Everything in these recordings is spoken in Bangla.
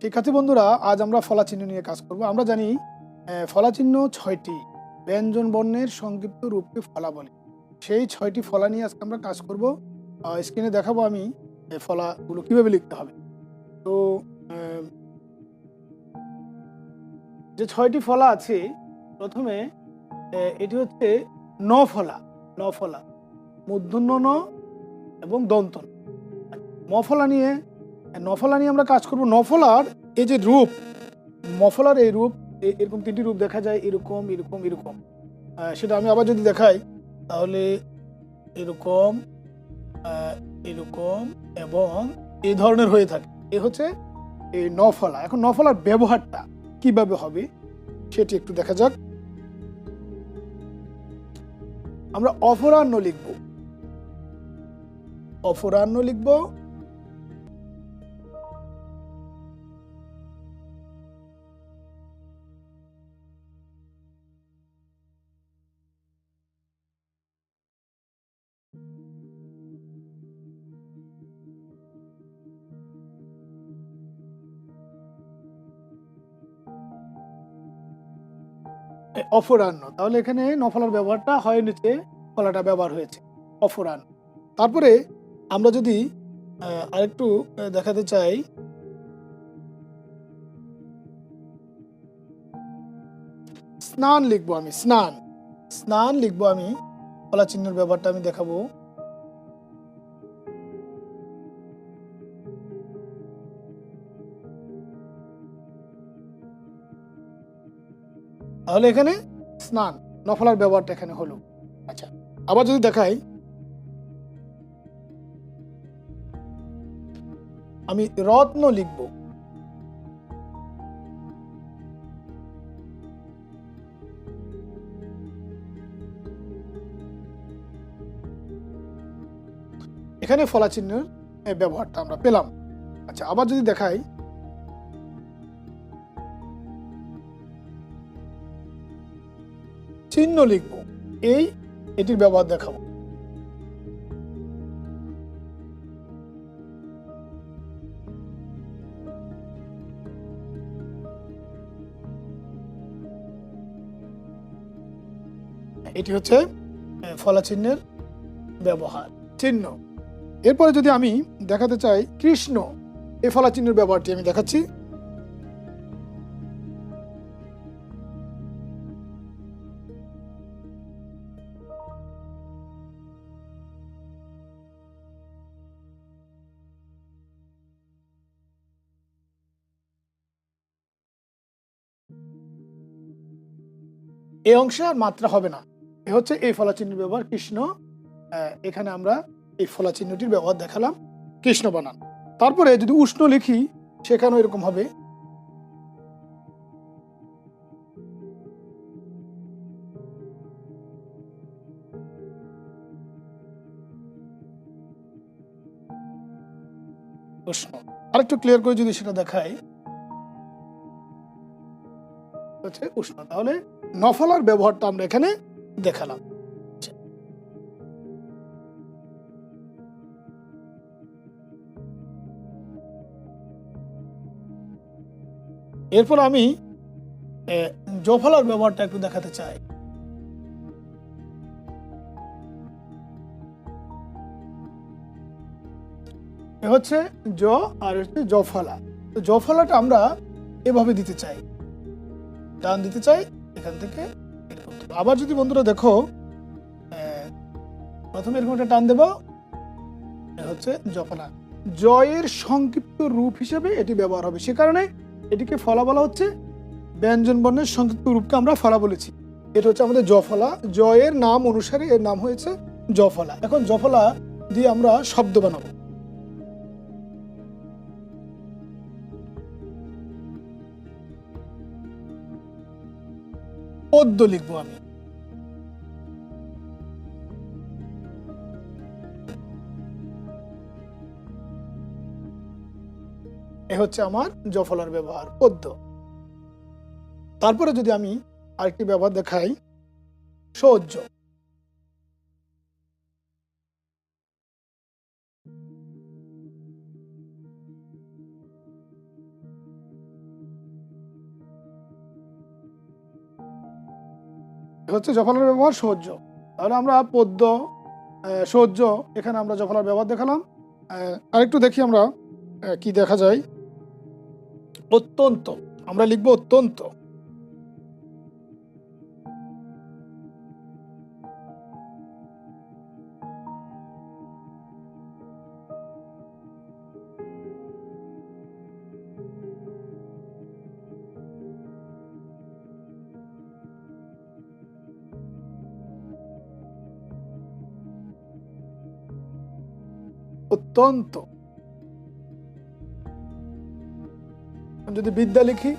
ঠিক আছে বন্ধুরা, আজ আমরা ফলা চিহ্ন নিয়ে কাজ করব। আমরা জানি ফলা চিহ্ন ৬টি ব্যঞ্জন বর্ণের সংক্ষিপ্ত রূপকে ফলা বলে। সেই ৬টি ফলা নিয়ে আজকে আমরা কাজ করব। স্ক্রিনে দেখাবো আমি ফলাগুলো কিভাবে লিখতে হবে। তো আহ, যে ৬টি ফলা আছে, প্রথমে এটি হচ্ছে ন ফলা। ন ফলা, মূর্ধন্য ন এবং দন্ত ন। মফলা নিয়ে নফলা নিয়ে আমরা কাজ করব। নফলার এই যে রূপ, মফলার এই রূপ, এরকম ৩টি রূপ দেখা যায়, এরকম এরকম এরকম। সেটা আমি আবার যদি দেখাই তাহলে এরকম, এরকম এবং এই ধরনের হয়ে থাকে। এ হচ্ছে এই নফলা। এখন নফলার ব্যবহারটা কিভাবে হবে সেটি একটু দেখা যাক। আমরা অপরাহ্ন লিখব, অপরাহ্ন লিখব। অপরাহ্ন, তাহলে এখানে নফলার ব্যবহারটা হয় নিচে, ফলাটা ব্যবহার হয়েছে অপরাহ্ন। তারপরে আমরা যদি আরেকটু দেখাতে চাই, স্নান লিখবো আমি, স্নান, স্নান লিখবো আমি। ফলা চিহ্নের ব্যবহারটা আমি দেখাবো। তাহলে এখানে স্নান, নফলার ব্যবহারটা এখানে হলো। আচ্ছা, আবার যদি দেখাই, আমি রত্ন লিখব। এখানে ফলা চিহ্নের ব্যবহারটা আমরা পেলাম। আচ্ছা, আবার যদি দেখাই, চিহ্ন লিখব, এটির ব্যবহার দেখাবো। এটি হচ্ছে ফলা চিহ্নের ব্যবহার, চিহ্ন। এরপরে যদি আমি দেখাতে চাই কৃষ্ণ, এই ফলা চিহ্নের ব্যবহারটি আমি দেখাচ্ছি। এই অংশে আর মাত্রা হবে না। এ হচ্ছে এই ফলা চিহ্নের ব্যবহার, কৃষ্ণ। এখানে আমরা এই ফলা চিহ্নটির ব্যবহার দেখালাম, কৃষ্ণ বানান। তারপরে যদি উষ্ণ লিখি, সেখানেও এরকম হবে। উষ্ণ, আরেকটু ক্লিয়ার করে যদি সেটা দেখাই, হচ্ছে উষ্ণ। তাহলে নফলার ব্যবহারটা আমরা এখানে দেখালাম। এরপর আমি জফলার ব্যবহারটা একটু দেখাতে চাই। এ হচ্ছে জ, আর হচ্ছে জফলা। তো জফলাটা আমরা এভাবে দিতে চাই, টান দিতে চাই এখান থেকে এরকম। আবার যদি বন্ধুরা দেখো, প্রথমে এরকম একটা টান দেব, হচ্ছে জফলা। জয়ের সংক্ষিপ্ত রূপ হিসেবে এটি ব্যবহার হবে, সে কারণে এটিকে ফলা বলা হচ্ছে। ব্যঞ্জন বর্ণের সংক্ষিপ্ত রূপকে আমরা ফলা বলেছি। এটা হচ্ছে আমাদের জফলা। জয়ের নাম অনুসারে এর নাম হয়েছে জফলা। এখন জফলা দিয়ে আমরা শব্দ বানাবো। পদ্য লিখবো আমি। এ হচ্ছে আমার জফলার ব্যবহার, পদ্য। তারপরে যদি আমি আরেকটি ব্যবহার দেখাই, সহ্য। হচ্ছে জফলার ব্যবহার সহ্য। তাহলে আমরা পদ্য, সহ্য, এখানে আমরা জফলার ব্যবহার দেখালাম। আরেকটু দেখি আমরা কি দেখা যায়। অত্যন্ত, আমরা লিখবো অত্যন্ত। অত্যন্ত। যদি বিদ্যা লিখি,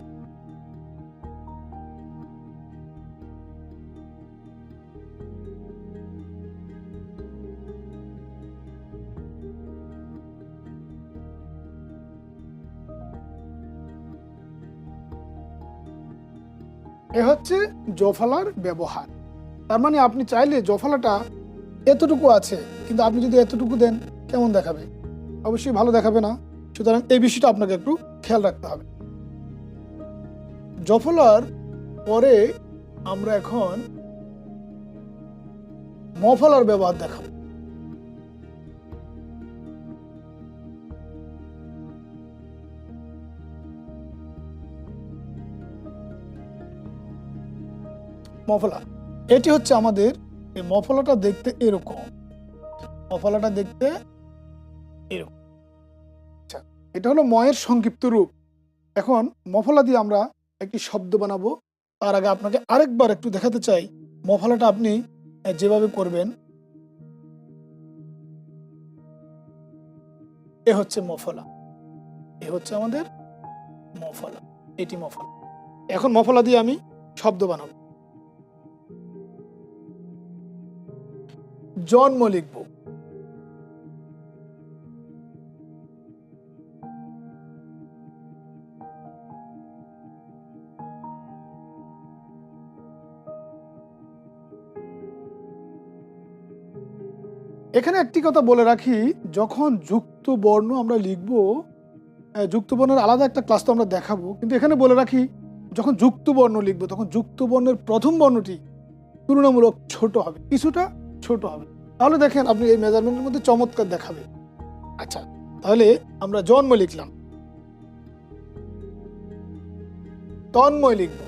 এ হচ্ছে জফলার ব্যবহার। তার মানে আপনি চাইলে জফলাটা এতটুকু আছে, কিন্তু আপনি যদি এতটুকু দেন কেমন দেখাবে? অবশ্যই ভালো দেখাবে না। সুতরাং এই বিষয়টা আপনাকে একটু খেয়াল রাখতে হবে। জফলার পরে আমরা এখন মফলার ব্যবহার দেখাবো। মফলা, এটি হচ্ছে আমাদের এই মফলাটা দেখতে এরকম। মফলাটা দেখতে এরকম। আচ্ছা, এটা হলো ময়ের সংক্ষিপ্ত রূপ। এখন মফলা দিয়ে আমরা একটি শব্দ বানাবো। তার আগে আপনাকে আরেকবার একটু দেখাতে চাই মফলাটা আপনি যেভাবে করবেন। এ হচ্ছে মফলা, এ হচ্ছে আমাদের মফলা, এটি মফলা। এখন মফলা দিয়ে আমি শব্দ বানাবো। জন্ম লিখব। এখানে একটি কথা বলে রাখি, যখন যুক্ত বর্ণ আমরা লিখব, যুক্ত বর্ণের আলাদা একটা ক্লাস তো আমরা দেখাবো, কিন্তু এখানে বলে রাখি যখন যুক্ত বর্ণ লিখবো তখন যুক্ত বর্ণের প্রথম বর্ণটি তুলনামূলক ছোট হবে, কিছুটা ছোট হবে। তাহলে দেখেন আপনি এই মেজারমেন্টের মধ্যে চমৎকার দেখাবে। আচ্ছা, তাহলে আমরা জন্ম লিখলাম, তন্ময় লিখব।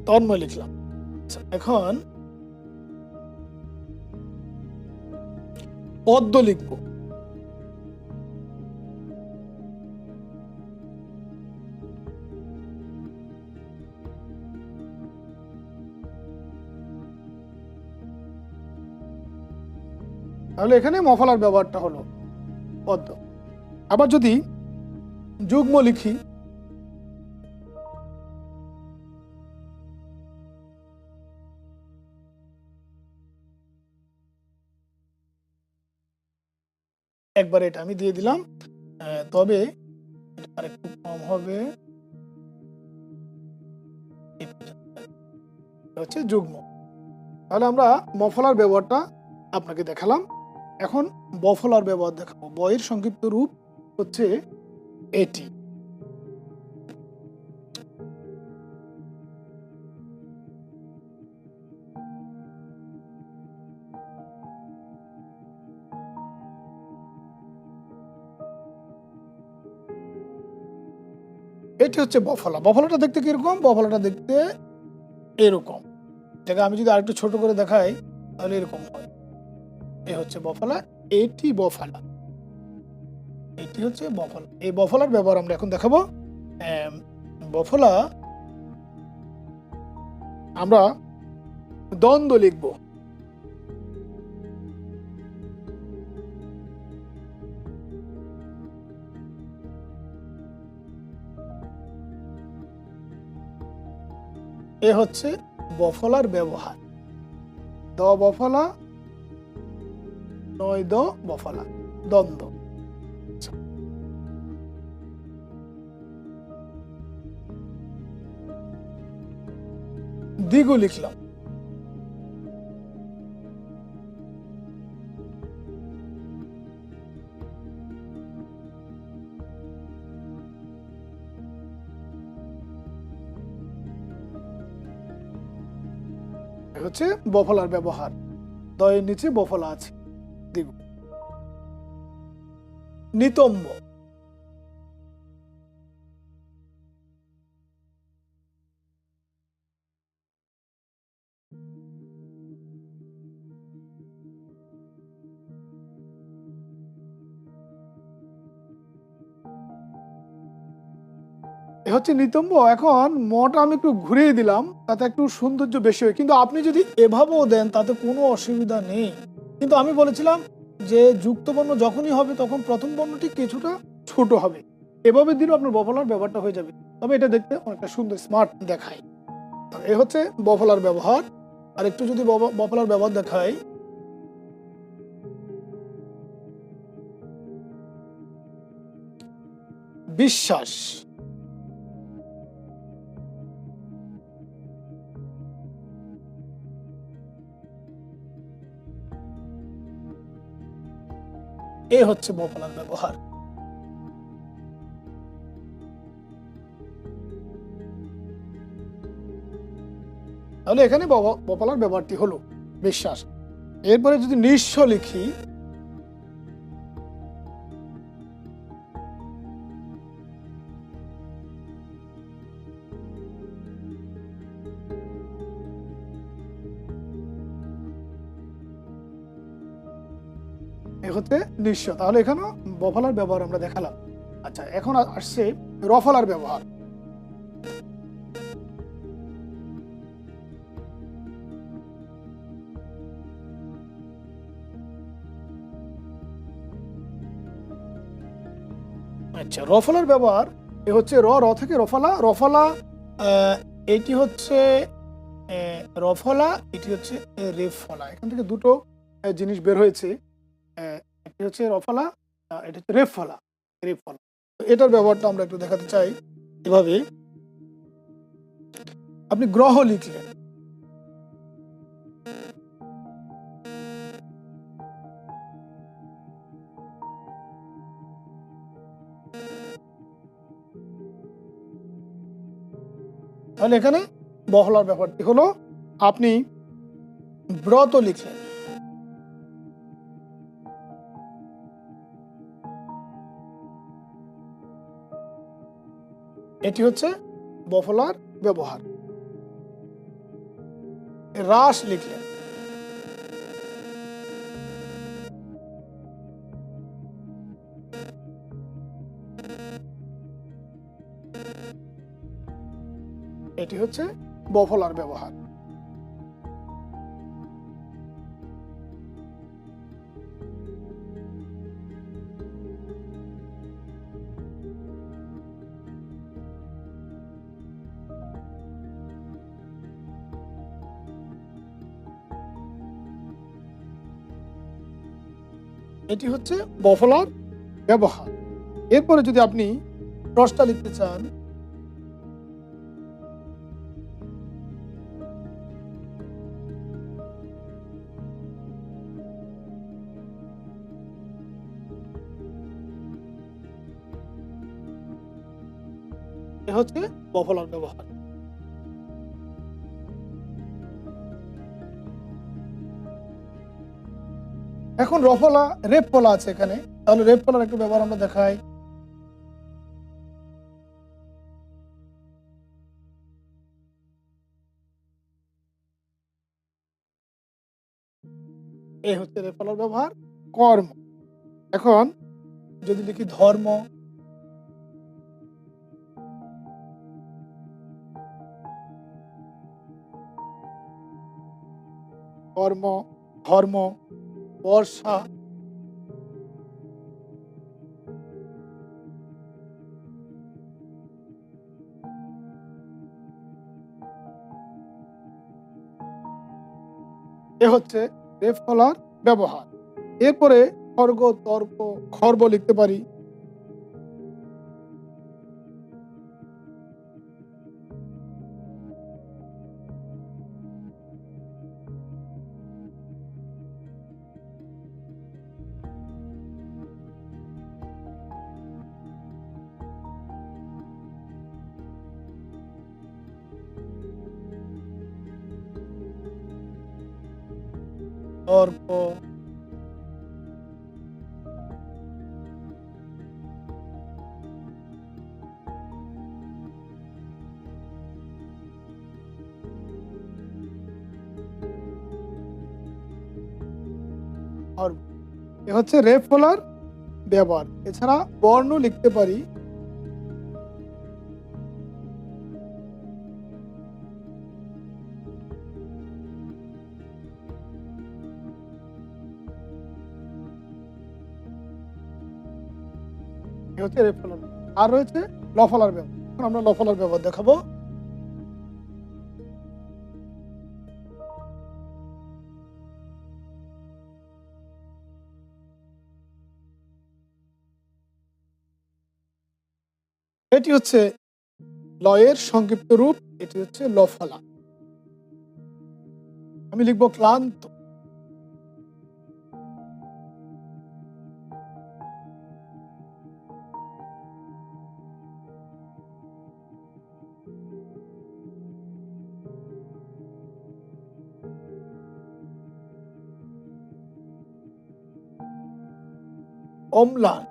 তন্ময় লিখলাম। আচ্ছা, এখন পদ্ম লিখব। তাহলে এখানে মফলার ব্যবহারটা হলো পদ্ম। আবার যদি যুগ্ম লিখি, একবার এটা আমি দিয়ে দিলাম, তবে এটা আরেকটু কম হবে। হচ্ছে যুগ্ম। তাহলে আমরা মফলার ব্যবহারটা আপনাকে দেখালাম। এখন বফলার ব্যবহার দেখাবো। বয়ের সংক্ষিপ্ত রূপ হচ্ছে এটি। এটি হচ্ছে বফলা। বফলাটা দেখতে কিরকম? বফলাটা দেখতে এরকম। এটাকে আমি যদি আরেকটু ছোট করে দেখাই তাহলে এরকম হয়। এ হচ্ছে বফলা, এটি বফলা, এটি হচ্ছে বফলা। এই বফলার ব্যবহার আমরা এখন দেখাবো। বফলা আমরা দ্বন্দ্ব লিখব। এ হচ্ছে বফলার ব্যবহার। দ বফলা, নয় দ বফলা, দ্বন্দ্ব। দিগু লিখলাম। হচ্ছে বফলার ব্যবহার, দয়ের নিচে বফলা আছে, দিগু। নিতম্ব, এ হচ্ছে নিতম্ব। এখন মটা আমি একটু ঘুরিয়ে দিলাম, তাতে একটু সৌন্দর্য বেশি হয়, কিন্তু আপনি যদি এভাবেও দেন তাতে কোনো অসুবিধা নেই। কিন্তু আমি বলেছিলাম যে যুক্ত বর্ণ যখনই হবে তখন প্রথম বর্ণটি কিছুটা ছোট হবে, এভাবে দিলেও আপনার বফলার ব্যবহারটা হয়ে যাবে, তবে এটা দেখতে অনেকটা সুন্দর স্মার্ট দেখায়। এ হচ্ছে বফলার ব্যবহার। আর একটু যদি বফলার ব্যবহার দেখাই, বিশ্বাস, এ হচ্ছে বফলার ব্যবহার। তাহলে এখানে বফলার ব্যবহারটি হলো বিশ্বাস। এরপরে যদি নিঃস্ব লিখি, এ হচ্ছে নিঃস্ব। তাহলে এখানে বফলার ব্যবহার আমরা দেখালাম। আচ্ছা, এখন আসছে রফলার ব্যবহার। আচ্ছা, রফলার ব্যবহার, এ হচ্ছে র থেকে রফলা। রফলা এটি হচ্ছে রফলা, এটি হচ্ছে রেফলা। এখান থেকে দুটো জিনিস বের হয়েছে, এটি হচ্ছে রফলা, এটা হচ্ছে রেফলা। রেফলা, এটার ব্যবহারটা আমরা একটু দেখাতে চাই। এভাবে আপনি গ্রহ লিখলেন, তাহলে এখানে বহলার ব্যাপারটি হলো আপনি ব্রত লিখলেন, এটি হচ্ছে বফলার ব্যবহার। রাস লিখলেন, এটি হচ্ছে বফলার ব্যবহার। এটি হচ্ছে বফলার ব্যবহার। এরপরে যদি আপনি প্রশ্নটা লিখতে চান, এ হচ্ছে বফলার ব্যবহার। এখন রফলা রেফলা আছে এখানে, তাহলে রেফলার একটু ব্যবহার আমরা দেখাই। এই হচ্ছে রেফলার ব্যবহার। কর্ম, এখন যদি লিখি ধর্ম, কর্ম, ধর্ম, বর্ষা, এ হচ্ছে রেফলার ব্যবহার। এরপরে খর্গ, তর্ক, খর্ব লিখতে পারি। অর্ক, অর্ক। এ হচ্ছে রে ফলার ব্যবহার। এছাড়া বর্ণ লিখতে পারি এ হচ্ছে রে ফলার। আর রয়েছে ল ফলার ব্যবহার। এখন আমরা ল ফলার ব্যবহার দেখাবো। এটি হচ্ছে লয়ের সংক্ষিপ্ত রূপ, এটি হচ্ছে ল ফলা। আমি লিখবো ক্লান্ত, অম্লান,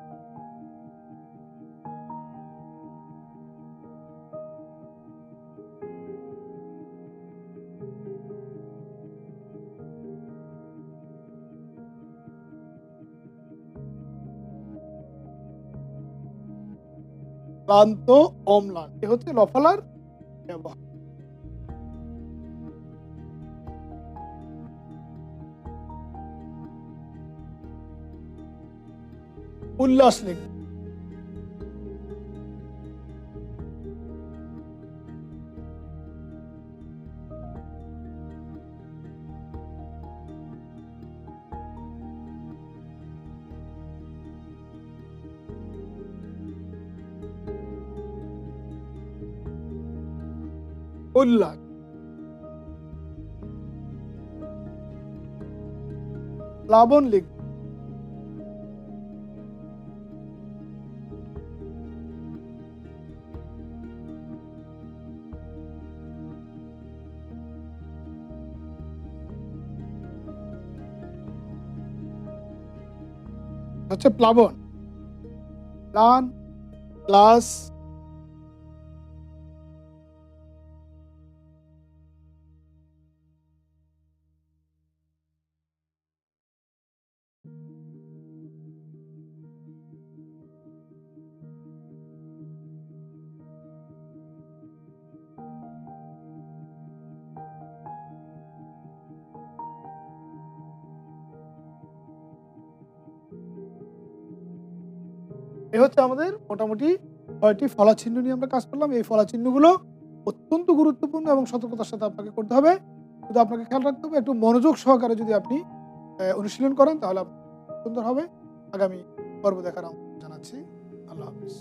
ক্লান্ত, অম্লান। এ হচ্ছে ল ফলার ব্যবহার। উল্লাস লিখব, উল্লাস। প্লাবন লিখব, হচ্ছে প্লাবন। প্লান, ক্লাস, এ হচ্ছে আমাদের মোটামুটি ৬টি ফলা চিহ্ন নিয়ে আমরা কাজ করলাম। এই ফলা চিহ্নগুলো অত্যন্ত গুরুত্বপূর্ণ এবং সতর্কতার সাথে আপনাকে করতে হবে। শুধু আপনাকে খেয়াল রাখতে হবে, একটু মনোযোগ সহকারে যদি আপনি অনুশীলন করেন তাহলে সুন্দর হবে। আগামী পর্ব দেখার আমন্ত্রণ জানাচ্ছি। আল্লাহ হাফিজ।